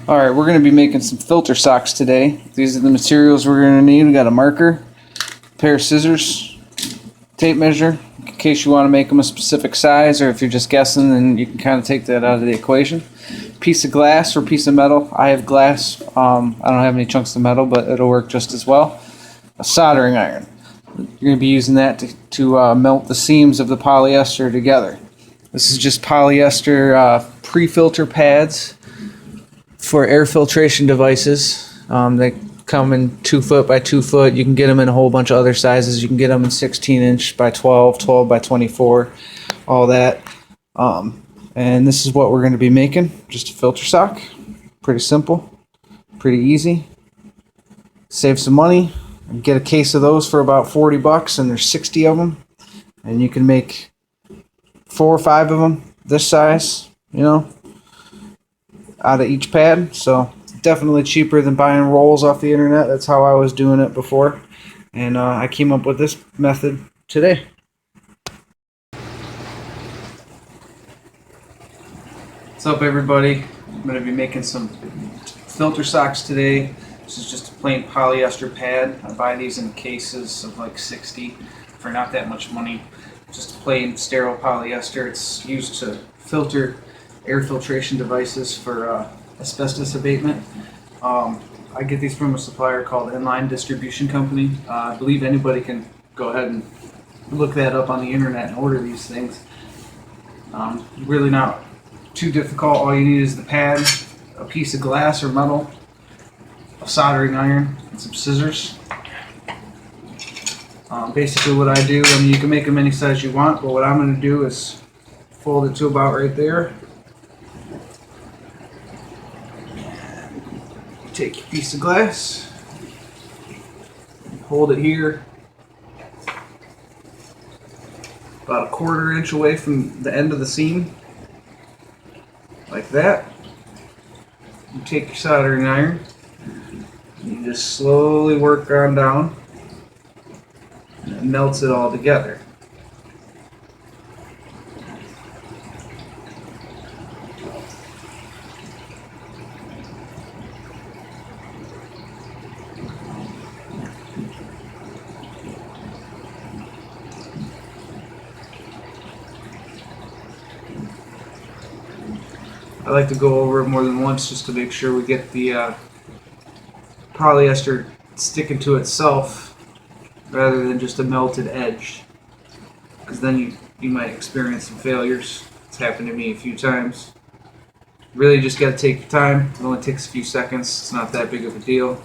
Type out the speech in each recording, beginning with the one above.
Alright, we're going to be making some filter socks today. These are the materials we're going to need. We got a marker, a pair of scissors, tape measure, in case you want to make them a specific size, or if you're just guessing, then you can kind of take that out of the equation. Piece of glass or piece of metal. I have glass. I don't have any chunks of metal, but it'll work just as well. A soldering iron. You're going to be using that to melt the seams of the polyester together. This is just polyester pre-filter pads for air filtration devices. They come in 2 foot by 2 foot. You can get them in a whole bunch of other sizes. You can get them in 16-inch by 12, 12 by 24, all that. And this is what we're going to be making. Just a filter sock. Pretty simple, pretty easy. Save some money. Get a case of those for about $40, and there's 60 of them. And you can make 4 or 5 of them this size, you know, out of each pad. So definitely cheaper than buying rolls off the internet. That's how I was doing it before, and I came up with this method today. What's up, everybody? I'm going to be making some filter socks today. This is just a plain polyester pad. I buy these in cases of like 60 for not that much money. Just a plain sterile polyester. It's used to filter air filtration devices for asbestos abatement. I get these from a supplier called Inline Distribution Company. I believe anybody can go ahead and look that up on the internet and order these things. Really not too difficult. All you need is the pad, a piece of glass or metal, a soldering iron, and some scissors. Basically what I do, I mean, you can make them any size you want, but what I'm going to do is fold it to about right there. Take your piece of glass, hold it here about 1/4 inch away from the end of the seam, like that. You take your soldering iron, you just slowly work on down, and it melts it all together. I like to go over it more than once just to make sure we get the polyester sticking to itself rather than just a melted edge, because then you might experience some failures. It's happened to me a few times. Really just got to take your time. It only takes a few seconds. It's not that big of a deal.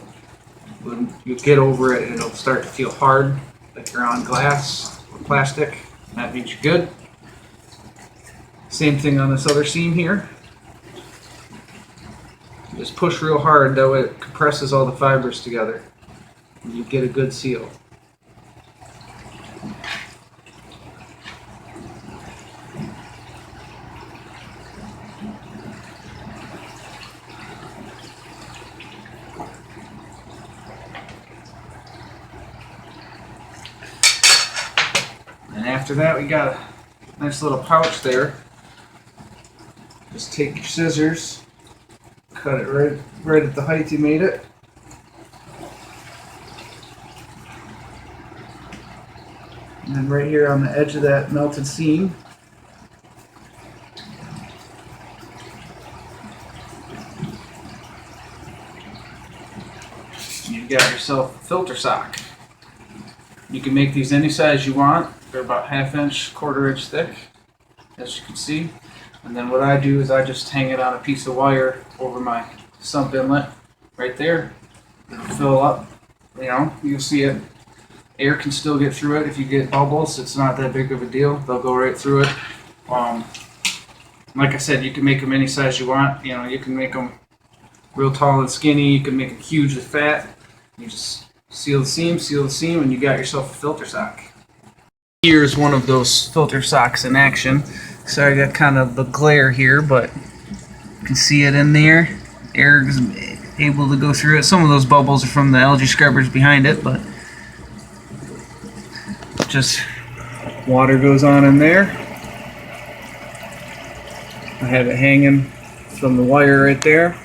When you get over it, it'll start to feel hard, like you're on glass or plastic. That means you're good. Same thing on this other seam here. Just push real hard, that way it compresses all the fibers together and you get a good seal. And after that, we got a nice little pouch there. Just take your scissors, cut it right at the height you made it. And then right here on the edge of that melted seam, you've got yourself a filter sock. You can make these any size you want. They're about 1/2 inch, 1/4 inch thick, as you can see. And then what I do is I just hang it on a piece of wire over my sump inlet right there. It'll fill up, you know, you'll see it. Air can still get through it. If you get bubbles, it's not that big of a deal. They'll go right through it. Like I said, you can make them any size you want. You know, you can make them real tall and skinny. You can make them huge and fat. You just seal the seam, and you got yourself a filter sock. Here's one of those filter socks in action. Sorry, I got kind of the glare here, but you can see it in there. Air is able to go through it. Some of those bubbles are from the algae scrubbers behind it, but just water goes on in there. I have it hanging from the wire right there.